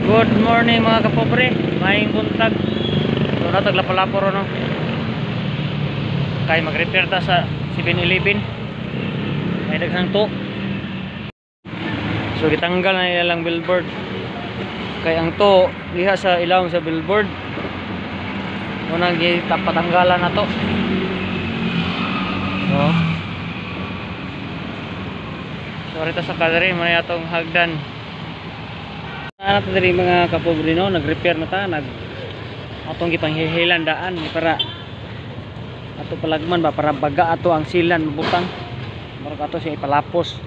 Good morning mga kapobre, maing buntag. So natag lapalapor no. Kay mag-repair ta sa 7-Eleven. May daghang to. So gitanggal na nila lang billboard. Kay ang to diha sa ilawom sa billboard. Unang patanggalan na to. So rito sa kadre man atong hagdan. Ano to diri mga kapobre no, nag-repair na ta, atong gipanghihilan daan para ato palagman ba para baga ato ang silan mabutang. Murag ato siya ipalapos.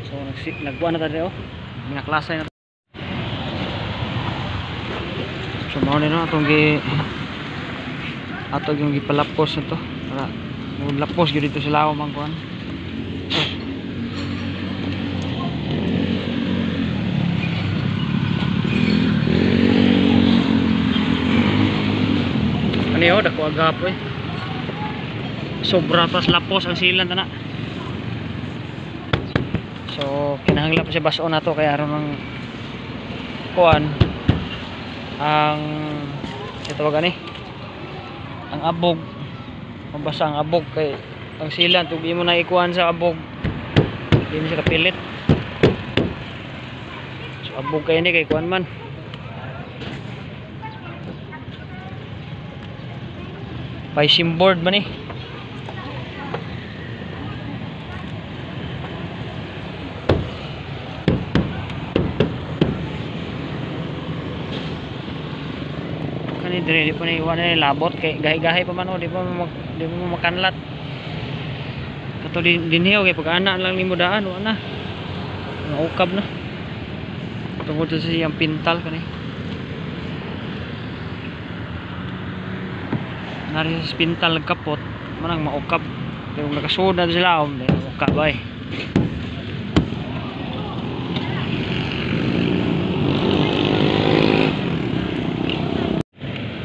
So nagbuan na ta diri oh. Mga klase na. So mao ni no atong yung gipalapos na to para lapos gyud dito sa lawom ang kuan. Ano dako agapo eh. Sobra pas lapos ang silan tana. So kinahanglan pa siya bason nato kaya aron ng kuan ang tawag ani ang abog, mabasa ang abog kay ang silan tug di mo na ikuan sa abog di mo siya kapilit. So abog kay ni kay kuan man Pising board man eh. Kani dire di pa ni iwan na labot kay gahi-gahi pa man o di mo makanlat. Kato dinhiyo kay pag ana lang nimo daan wa na. Naukab na. Tungod sa siyang pintal kani. Nari sa pintal kapot manang maukab pero nakasunod na sila maukab ay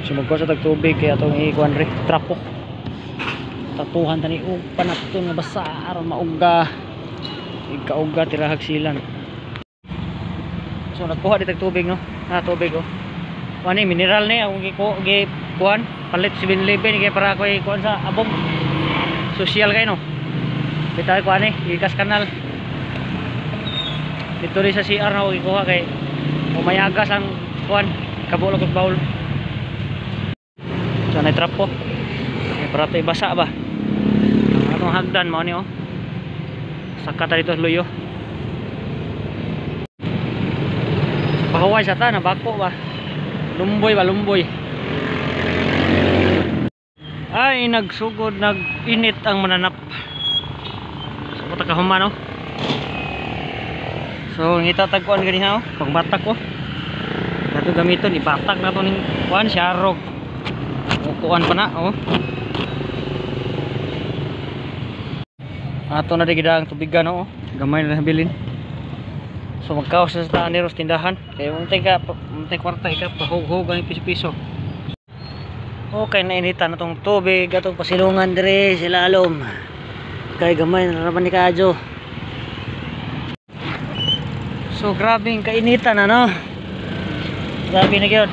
sumugko sa tagtubig kaya itong ikuan rin trapo tatuhan tani panapton nga basa aron mauga ikauga tirahag silan. So nagkuha di tagtubig no tubig oh wani mineral ni ang kuan palit 7-Eleven kay para ko kuan sa abog social kay no bitay ko ani ikas kanal dito rin sa CR na ko ikuha kay umayagas ang kuan kabulog at baul so na trapo kay para to ibasa ba ang atong hagdan mao ni oh saka ta dito luyo pahuway sa ta na bako ba lumboy ba lumboy. Ay nagsugod nag-init ang mananap. So patakahuman no. So ngitatagkuan ganiha oh, pagbatak ko. Nato gamiton ibatak nato ning kuan syarog. Kuan pa na oh. Ato na digida ang tubigan oh. Gamay na bilin. So magkaos sa taan ni tindahan. Kaya untay kwarta ka pahug-hug ang piso-piso. Okay, nainitan na tong tubig atong pasilungan dire sila alom kay gamay na naman ni Kadyo. So grabing kainitan na no, grabe na gyud.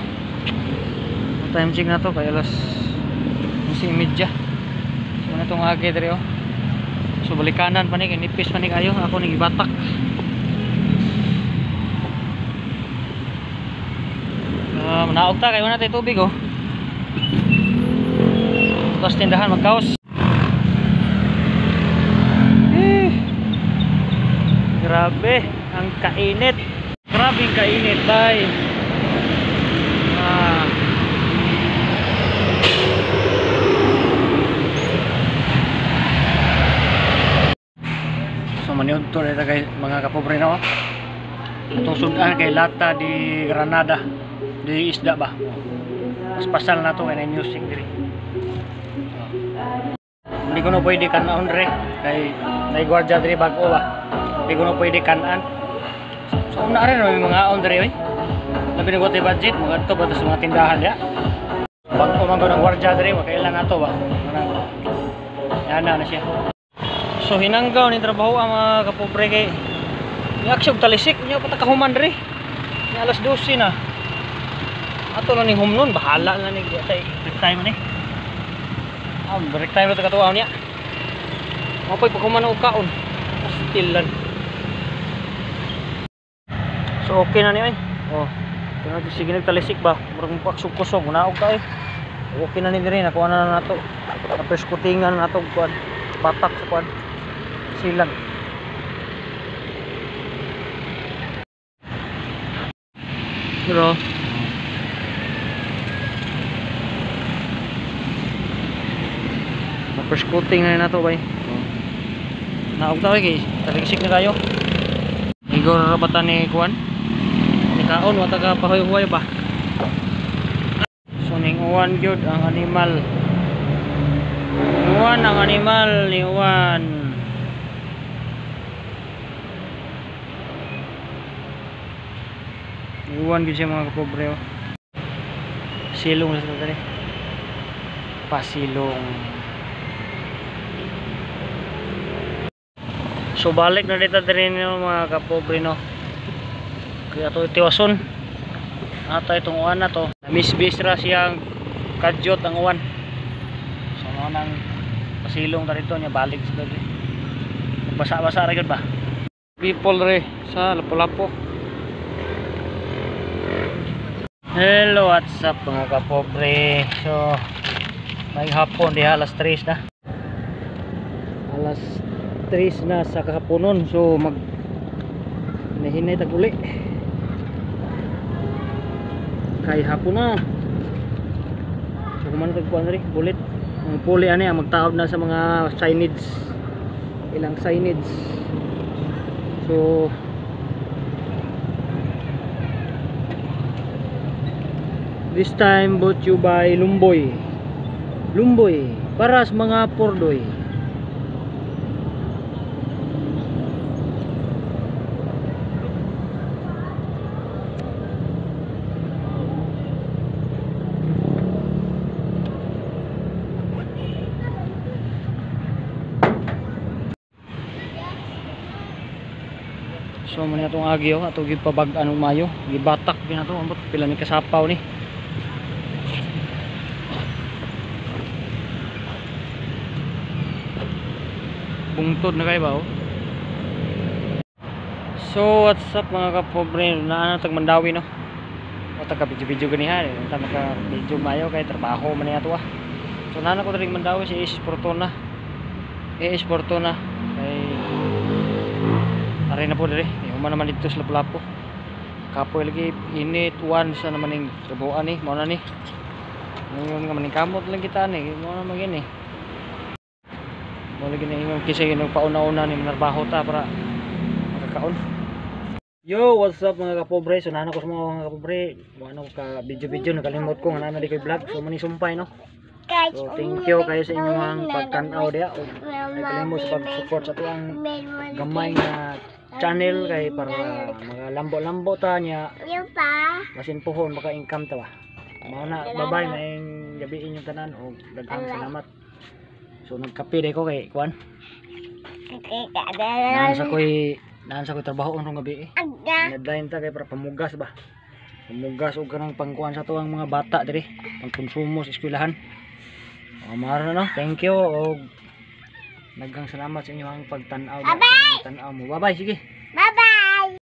Time check na to kay alas 11:30 so na tong agi dire oh. So balikanan pa ni kay nipis pa ni kayo ako ni gibatak. Manaog ta kay wala tay tubig oh. Tapos tindahan magkaos. Grabe ang kainit. Grabing kainit bay. So maniud to dito kay mga kapobre na oh. Itong sudan kay lata di Granada. Di isda ba? Mas pasal na to kay na music diri. Hindi ko na pwede kanan re kay naigwardya diri bago ba hindi ko na pwede kanan so na rin may mga on diri labi na gote budget mga ito ba sa mga tindahan ya bago man ko ng gwardya diri kailan ato ba yan na siya. So hinanggaw ni trabaho ang mga kapobre kay Yaksog talisik niya patakahuman diri. Ni alas 12 na. Ato lang ning home nun, bahala na ni break time ni. Break time na katuaw niya. Mapay pagkuman og kaon. Still lang. So okay na ni oy. Oh. Kaya sige nagtalisik ba? Murag paksug-kusog na og kay. Okay na ni diri na kuha na nato. Tapos kutingan nato kuan. Batak sa kuan. Silang. Bro. Tapos coating na nato bay. Naog ta kay talisik na kayo. Igor rabatan ni kuan. Ni kaon wa taga pahoy-hoy ba. So ning uwan gyud ang animal. Uwan ang animal ni uwan. Uwan gyud siya mga kapobre oh. Silong na sa dali. Pasilong. So balik na dito din mga kapobre no. Kaya to tiwason. Ata itong uwan na to. Misbis ra siyang kadyot ang uwan. So nang pasilong ta dito niya balik sa dali. Basa-basa ra gyud ba. People re sa Lapu-Lapu. Hello, what's up mga kapobre. So may hapon di alas 3 na. Alas 3 na sa kahaponon. So mag hinahinay tag uli. Kay hapon na. So kumano tag kuan ri bulit. Ang puli ani magtaod na sa mga signage. Ilang signage. So this time brought you by Lumboy. Lumboy para sa mga pordoy. So man atong agyo ato gid pabag-an og mayo, gibatak din ato ambot pila ni kasapaw ni. Bungtod na kay ba oh. So what's up mga kapobre, naa tag Mandawi no. O taga video ganiha, ta maka video mayo kay trabaho man ni ato ah. So naa ko diri Mandawi si AS Fortuna. AS Fortuna kay ari na po diri. Human naman dito sa Lapu-Lapu. Kapoy lagi init uwan sa naman ning trabuan ni, mao na ni. Ngayon nga maning kamot lang kita ni, mao na magini. Mao lagi na imong kisay nang pauna-una ni manarbaho ta para makakaon. Yo, what's up mga kapobre? So nana ko sa mga kapobre, ano ka video-video nakalimot ko nga na di koy vlog. So mani sumpay no. So thank you kayo sa inyong pagtan-aw diha ug nakalimot sa pag-support sa tuang gamay nga channel kay para mga lambo-lambo ta nya. Basin pohon maka income ta ba. Mao na babay na ing gabi inyong tanan og daghang salamat. So nagkape day ko kay kuan. Naan sa koy trabaho rong gabi eh. Deadline ta kay para pamugas ba. Pamugas og kanang pangkuan sa tuang mga bata diri, pangkonsumo sa eskwelahan. Mara no. Thank you og daghang salamat sa inyong pagtan-aw. Tan-aw mo. Bye-bye sige. Bye-bye.